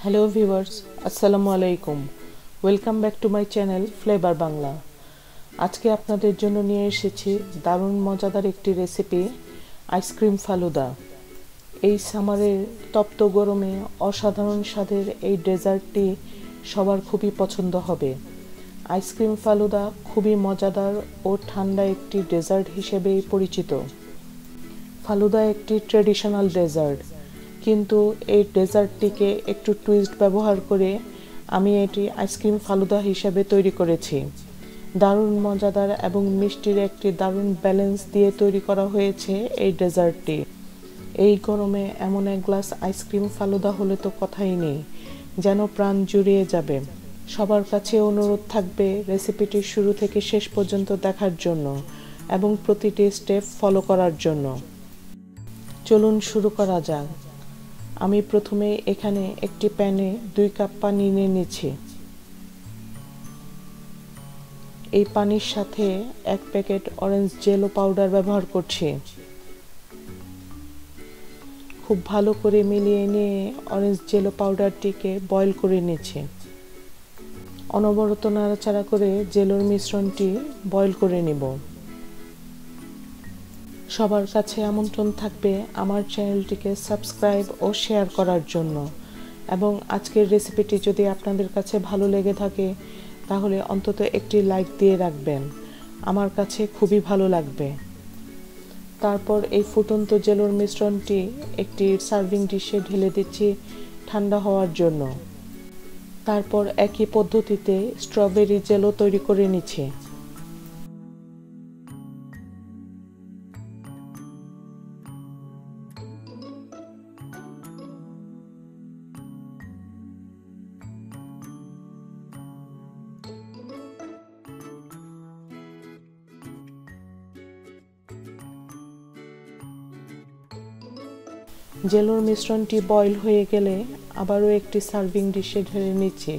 Hello viewers, আসসালামু আলাইকুম। Welcome back to my channel flavour Bangla. আজকে আপনাদের জন্য নিয়ে এসেছি দারুণ মজাদার একটি রেসিপি, আইসক্রিম ফালুদা। এই সামারের তপ্ত গরমে অসাধারণ স্বাদের এই ডেজার্টটি সবার খুবই পছন্দ হবে। আইসক্রিম ফালুদা খুবই মজাদার ও ঠান্ডা একটি ডেজার্ট হিসেবেই পরিচিত। ফালুদা একটি ট্র্যাডিশনাল ডেজার্ট, কিন্তু এই ডেজার্টটিকে একটু টুইস্ট ব্যবহার করে আমি এটি আইসক্রিম ফালুদা হিসেবে তৈরি করেছি। দারুণ মজাদার এবং মিষ্টির একটি দারুণ ব্যালেন্স দিয়ে তৈরি করা হয়েছে এই ডেজার্টটি। এই গরমে এমন এক গ্লাস আইসক্রিম ফালুদা হলে তো কথাই নেই, যেন প্রাণ জুড়িয়ে যাবে। সবার কাছে অনুরোধ থাকবে রেসিপিটি শুরু থেকে শেষ পর্যন্ত দেখার জন্য এবং প্রতিটি স্টেপ ফলো করার জন্য। চলুন শুরু করা যাক। আমি প্রথমে এখানে একটি প্যানে 2 কাপ পানি নিয়ে নিচ্ছি। এই পানির সাথে 1 প্যাকেট অরেঞ্জ জেলো পাউডার ব্যবহার করছি। খুব ভালো করে মিলিয়ে নিয়ে অরেঞ্জ জেলো পাউডারটিকে বয়েল করে নিচ্ছি। অনবরত নাড়াচাড়া করে জেলোর মিশ্রণটি বয়েল করে নিব। সবার কাছে আমন্ত্রণ থাকবে আমার চ্যানেলটিকে সাবস্ক্রাইব ও শেয়ার করার জন্য, এবং আজকের রেসিপিটি যদি আপনাদের কাছে ভালো লেগে থাকে তাহলে অন্তত একটি লাইক দিয়ে রাখবেন, আমার কাছে খুবই ভালো লাগবে। তারপর এই ফুটন্ত জেলোর মিশ্রণটি একটি সার্ভিং ডিশে ঢেলে দিচ্ছি ঠান্ডা হওয়ার জন্য। তারপর একই পদ্ধতিতে স্ট্রবেরি জেলো তৈরি করে নিচ্ছি। জেলোর মিশ্রণটি বয়েল হয়ে গেলে আবারও একটি সার্ভিং ডিশে ঢেলে নিচ্ছি।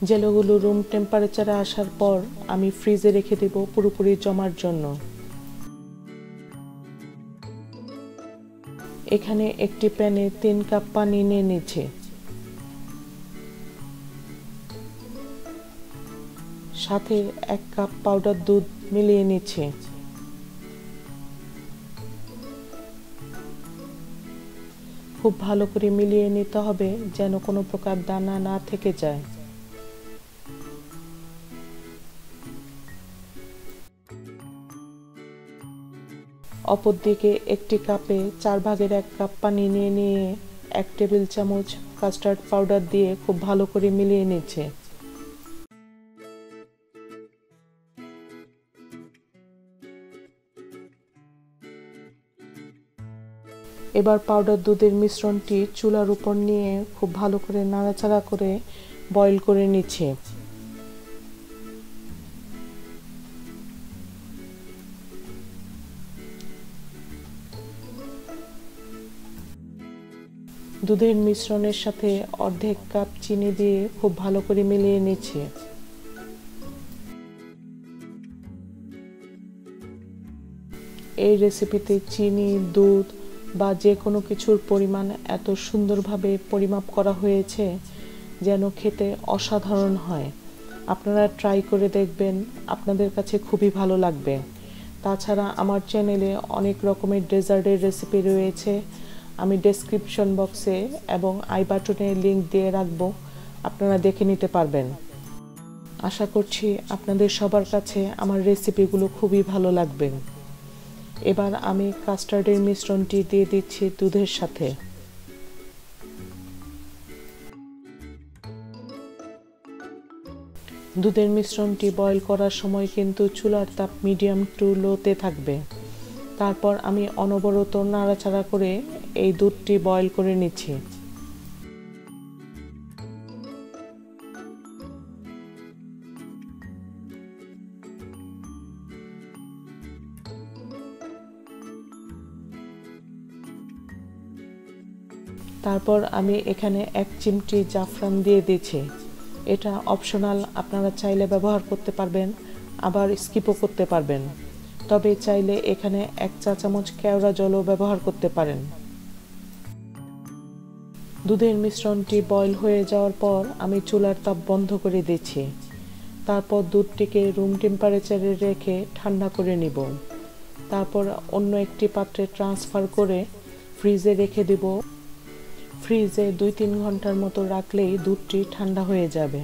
জেলোগুলো রুম টেম্পারেচারে আসার পর আমি ফ্রিজে রেখে দেব পুরোপুরি জমার জন্য। এখানে একটি প্যানে 3 কাপ পানি নিয়ে নিচ্ছি। সাথে 1 কাপ পাউডার দুধ মিলিয়ে নিচ্ছি। খুব ভালো করে মিলিয়ে নিতে হবে যেন কোনো প্রকার দানা না থেকে যায়। অপরদিকে একটি কাপে 4/1 কাপ পানি নিয়ে 1 টেবিল চামচ কাস্টার্ড পাউডার দিয়ে খুব ভালো করে মিলিয়ে নিচ্ছে। এবার পাউডার দুধের মিশ্রণটি চুলার উপর নিয়ে খুব ভালো করে নাড়াচাড়া করে বয়েল করে নিচ্ছে। দুধের মিশ্রণের সাথে অর্ধেক কাপ চিনি দিয়ে খুব ভালো করে মিলিয়ে নিচ্ছে। এই রেসিপিতে চিনি, দুধ বা যে কোনো কিছুর পরিমাণ এত সুন্দরভাবে পরিমাপ করা হয়েছে যেন খেতে অসাধারণ হয়। আপনারা ট্রাই করে দেখবেন, আপনাদের কাছে খুবই ভালো লাগবে। তাছাড়া আমার চ্যানেলে অনেক রকমের ডেজার্টের রেসিপি রয়েছে, আমি ডেসক্রিপশন বক্সে এবং আই বাটনে লিংক দিয়ে রাখব, আপনারা দেখে নিতে পারবেন। আশা করছি আপনাদের সবার কাছে আমার রেসিপিগুলো খুবই ভালো লাগবে। এবার আমি কাস্টার্ডের মিশ্রণটি দিয়ে দিচ্ছি দুধের সাথে। দুধের মিশ্রণটি বয়েল করার সময় কিন্তু চুলার তাপ মিডিয়াম টু লোতে থাকবে। তারপর আমি অনবরত নাড়াচাড়া করে এই দুধটি বয়েল করে নিচ্ছি। তারপর আমি এখানে 1 চিমটি জাফরান দিয়ে দিচ্ছি। এটা অপশনাল, আপনারা চাইলে ব্যবহার করতে পারবেন, আবার স্কিপও করতে পারবেন। তবে চাইলে এখানে 1 চা চামচ কেওড়া জলও ব্যবহার করতে পারেন। দুধের মিশ্রণটি বয়েল হয়ে যাওয়ার পর আমি চুলার তাপ বন্ধ করে দিচ্ছি। তারপর দুধটিকে রুম টেম্পারেচারে রেখে ঠান্ডা করে নিব। তারপর অন্য একটি পাত্রে ট্রান্সফার করে ফ্রিজে রেখে দেব। ফ্রিজে 2-3 ঘন্টার মতো রাখলেই দুধটি ঠান্ডা হয়ে যাবে।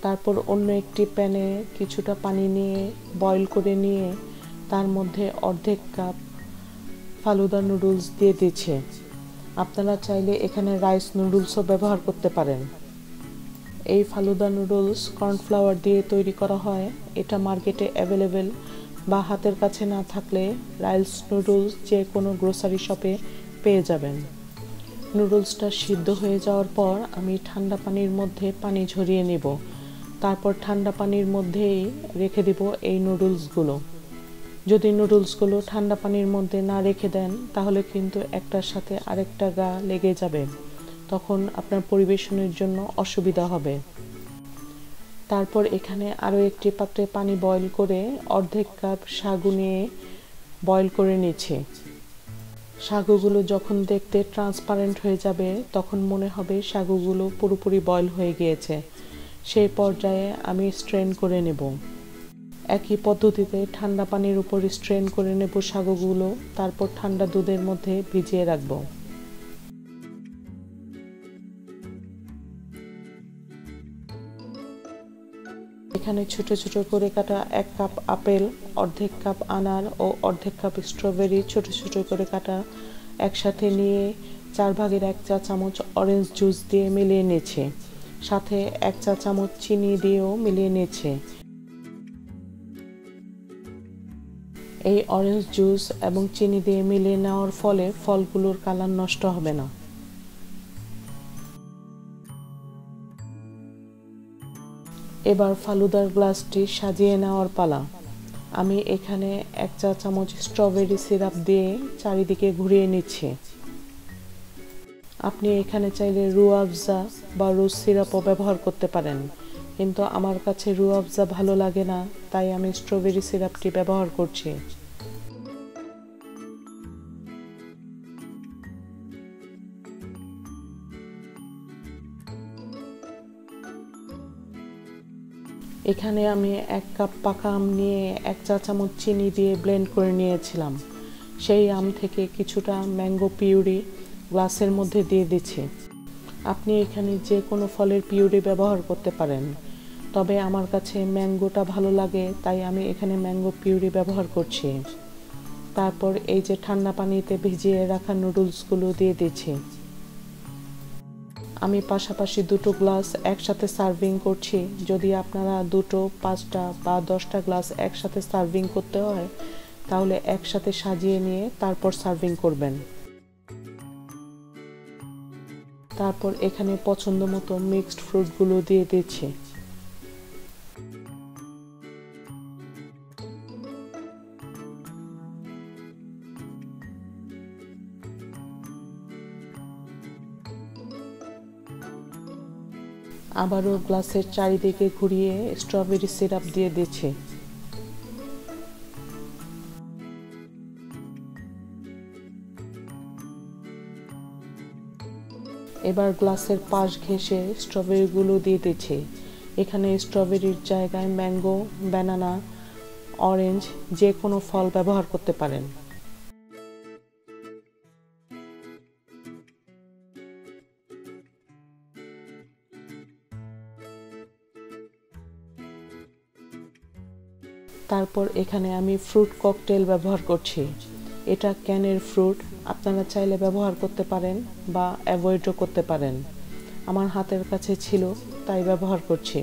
তারপর অন্য একটি প্যানে কিছুটা পানি নিয়ে বয়েল করে নিয়ে তার মধ্যে অর্ধেক কাপ ফালুদা নুডলস দিয়ে দিচ্ছে। আপনারা চাইলে এখানে রাইস নুডলসও ব্যবহার করতে পারেন। এই ফালুদা নুডলস কর্নফ্লাওয়ার দিয়ে তৈরি করা হয়। এটা মার্কেটে অ্যাভেলেবেল, বা হাতের কাছে না থাকলে রাইস নুডলস যে কোনো গ্রোসারি শপে পেয়ে যাবেন। নুডলসটা সিদ্ধ হয়ে যাওয়ার পর আমি ঠান্ডা পানির মধ্যে পানি ঝরিয়ে নেব। তারপর ঠান্ডা পানির মধ্যেই রেখে দেব এই নুডলসগুলো। যদি নুডলসগুলো ঠান্ডা পানির মধ্যে না রেখে দেন তাহলে কিন্তু একটার সাথে আরেকটা গা লেগে যাবে, তখন আপনার পরিবেশনের জন্য অসুবিধা হবে। তারপর এখানে আরও একটি পাত্রে পানি বয়েল করে অর্ধেক কাপ সাগু নিয়ে বয়েল করে নিচ্ছি। সাগুগুলো যখন দেখতে ট্রান্সপারেন্ট হয়ে যাবে তখন মনে হবে সাগুগুলো পুরোপুরি বয়েল হয়ে গিয়েছে। সেই পর্যায়ে আমি স্ট্রেন করে নেব। একই পদ্ধতিতে ঠান্ডা পানির উপর স্ট্রেন করে নেব সাগুগুলো। তারপর ঠান্ডা দুধের মধ্যে ভিজিয়ে রাখব। এখানে ছোট ছোট করে কাটা 1 কাপ আপেল, অর্ধেক কাপ আনার ও অর্ধেক কাপ স্ট্রবেরি ছোট ছোট করে কাটা একসাথে নিয়ে 4/1 চা চামচ অরেঞ্জ জুস দিয়ে মিলিয়ে নিয়েছে। সাথে 1 চা চামচ চিনি দিয়েও মিলিয়ে নিয়েছে। এই অরেঞ্জ জুস এবং চিনি দিয়ে মিলিয়ে নেওয়ার ফলে ফলগুলোর কালার নষ্ট হবে না। এবার ফালুদার গ্লাসটি সাজিয়ে নেওয়ার পালা। আমি এখানে 1 চা চামচ স্ট্রবেরি সিরাপ দিয়ে চারিদিকে ঘুরিয়ে নিচ্ছি। আপনি এখানে চাইলে রুহ আফজা বা রোজ সিরাপও ব্যবহার করতে পারেন, কিন্তু আমার কাছে রুহ আফজা ভালো লাগে না, তাই আমি স্ট্রবেরি সিরাপটি ব্যবহার করছি। এখানে আমি 1 কাপ পাকা আম নিয়ে 1 চা চামচ চিনি দিয়ে ব্লেন্ড করে নিয়েছিলাম। সেই আম থেকে কিছুটা ম্যাঙ্গো পিউরি গ্লাসের মধ্যে দিয়ে দিচ্ছি। আপনি এখানে যে কোনো ফলের পিউরি ব্যবহার করতে পারেন, তবে আমার কাছে ম্যাঙ্গোটা ভালো লাগে তাই আমি এখানে ম্যাঙ্গো পিউরি ব্যবহার করছি। তারপর এই যে ঠান্ডা পানিতে ভিজিয়ে রাখা নুডলসগুলো দিয়ে দিচ্ছি। আমি পাশাপাশি 2টো গ্লাস একসাথে সার্ভিং করছি। যদি আপনারা 2টো, 5টা বা 10টা গ্লাস একসাথে সার্ভিং করতে হয় তাহলে একসাথে সাজিয়ে নিয়ে তারপর সার্ভিং করবেন। তারপর এখানে পছন্দ মতো মিক্সড ফ্রুটগুলো দিয়ে দিচ্ছি। আবারও গ্লাসের চারিদিকে ঘুরিয়ে স্ট্রবেরি সিরাপ দিয়ে দিচ্ছি। এবার গ্লাসের পাশ ঘেঁষে স্ট্রবেরিগুলো দিয়ে দিচ্ছি। এখানে স্ট্রবেরির জায়গায় ম্যাঙ্গো, ব্যানানা, অরেঞ্জ যে কোনো ফল ব্যবহার করতে পারেন। তারপর এখানে আমি ফ্রুট ককটেল ব্যবহার করছি। এটা ক্যানের ফ্রুট, আপনারা চাইলে ব্যবহার করতে পারেন বা অ্যাভয়েডও করতে পারেন। আমার হাতের কাছে ছিল তাই ব্যবহার করছি।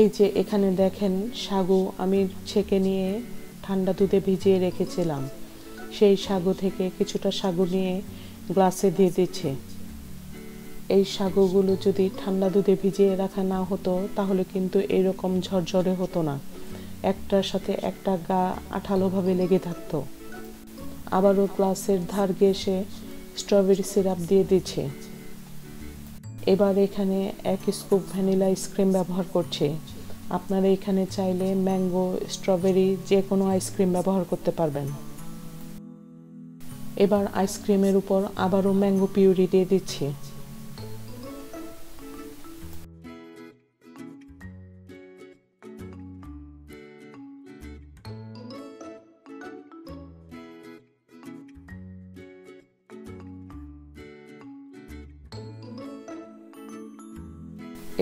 এই যে এখানে দেখেন সাগু আমি ছেঁকে নিয়ে ঠান্ডা দুধে ভিজিয়ে রেখেছিলাম। সেই সাগু থেকে কিছুটা সাগু নিয়ে গ্লাসে দিয়ে দিচ্ছি। এই সাগুগুলো যদি ঠান্ডা দুধে ভিজিয়ে রাখা না হতো তাহলে কিন্তু এরকম ঝরঝরে হতো না, একটার সাথে একটা গা আঠালোভাবে লেগে থাকতো। আবারও গ্লাসের ধার ঘেঁষে স্ট্রবেরি সিরাপ দিয়ে দিচ্ছে। এবার এখানে 1 স্কুপ ভ্যানিলা আইসক্রিম ব্যবহার করছি। আপনারা এখানে চাইলে ম্যাঙ্গো, স্ট্রবেরি যে কোনো আইসক্রিম ব্যবহার করতে পারবেন। এবার আইসক্রিমের উপর আবারও ম্যাঙ্গো পিউরি দিয়ে দিচ্ছি।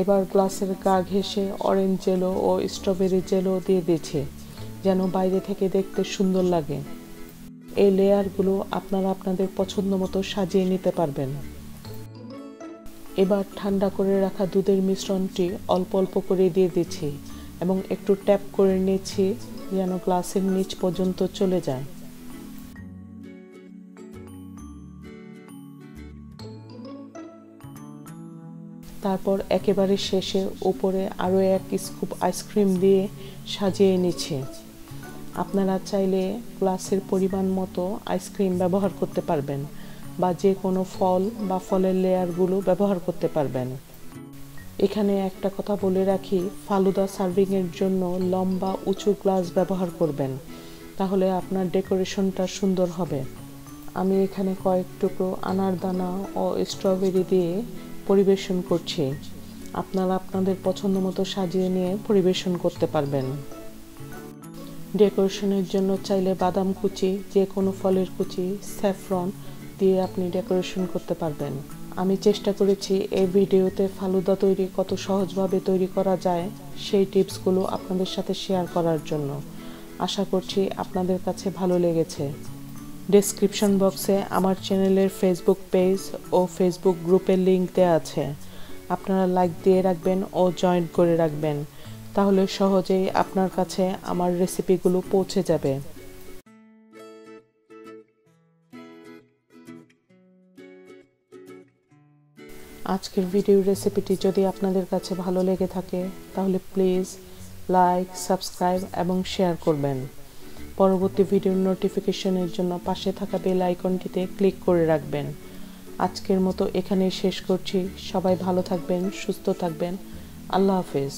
এবার গ্লাসের গা ঘেঁষে অরেঞ্জ জেলো ও স্ট্রবেরি জেলো দিয়ে দিচ্ছি, যেন বাইরে থেকে দেখতে সুন্দর লাগে। এই লেয়ারগুলো আপনারা আপনাদের পছন্দ মতো সাজিয়ে নিতে পারবেন। এবার ঠান্ডা করে রাখা দুধের মিশ্রণটি অল্প অল্প করে দিয়ে দিচ্ছি এবং একটু ট্যাপ করে নিচ্ছি যেন গ্লাসের নিচ পর্যন্ত চলে যায়। তারপর একেবারে শেষে উপরে আরও এক স্কুপ আইসক্রিম দিয়ে সাজিয়ে নিচ্ছি। আপনারা চাইলে গ্লাসের পরিমাণ মতো আইসক্রিম ব্যবহার করতে পারবেন বা যে কোনো ফল বা ফলের লেয়ারগুলো ব্যবহার করতে পারবেন। এখানে একটা কথা বলে রাখি, ফালুদা সার্ভিংয়ের জন্য লম্বা উঁচু গ্লাস ব্যবহার করবেন, তাহলে আপনার ডেকোরেশনটা সুন্দর হবে। আমি এখানে কয়েক টুকরো আনারদানা ও স্ট্রবেরি দিয়ে পরিবেশন করছি। আপনারা আপনাদের পছন্দ মতো সাজিয়ে নিয়ে পরিবেশন করতে পারবেন। ডেকোরেশনের জন্য চাইলে বাদাম কুচি, যে কোনো ফলের কুচি, স্যাফরন দিয়ে আপনি ডেকোরেশন করতে পারবেন। আমি চেষ্টা করেছি এই ভিডিওতে ফালুদা তৈরি কত সহজভাবে তৈরি করা যায় সেই টিপসগুলো আপনাদের সাথে শেয়ার করার জন্য। আশা করছি আপনাদের কাছে ভালো লেগেছে। ডেসক্রিপশন বক্সে আমার চ্যানেলের ফেসবুক পেজ ও ফেসবুক গ্রুপের লিঙ্ক দেওয়া আছে। আপনারা লাইক দিয়ে রাখবেন ও জয়েন করে রাখবেন, তাহলে সহজেই আপনার কাছে আমার রেসিপিগুলো পৌঁছে যাবে। আজকের ভিডিও রেসিপিটি যদি আপনাদের কাছে ভালো লেগে থাকে তাহলে প্লিজ লাইক, সাবস্ক্রাইব এবং শেয়ার করবেন। পরবর্তী ভিডিওর নোটিফিকেশনের জন্য পাশে থাকা বেল আইকনটিতে ক্লিক করে রাখবেন। আজকের মতো এখানেই শেষ করছি। সবাই ভালো থাকবেন, সুস্থ থাকবেন। আল্লাহ হাফেজ।